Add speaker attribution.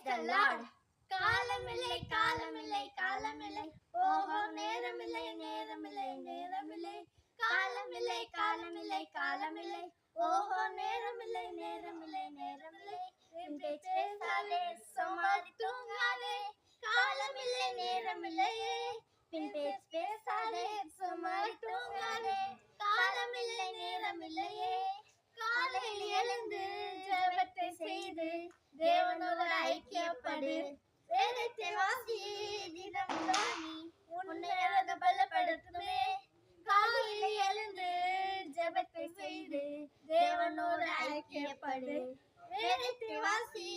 Speaker 1: the Lord. காலமில்லை காலமில்லை காலமில்லை ஓஹோ நேரமில்லை நேரமில்லை நேரமில்லை காலமில்லை காலமில்லை காலமில்லை ஓஹோ நேரமில்லை நேரமில்லை நேரமில்லை என் பேச்சு பேசாதே சும்மாடி தூங்காதே காலமில்லை நேரமில்லையே பின் பேச்சு பேசாதே சும்மாடி தூங்காதே காலமில்லை நேரமில்லையே காலையில் எழுந்து ஜெபத்தை செய்து தேவனோடு ஐக்கியப்படு வேதத்தை வாசி தினம் தானி உன்னை அது பலப்படுத்துமே காலையில் எழுந்து ஜெபத்தை செய்து தேவனோடு ஐக்கியப்படு வேதத்தை வாசி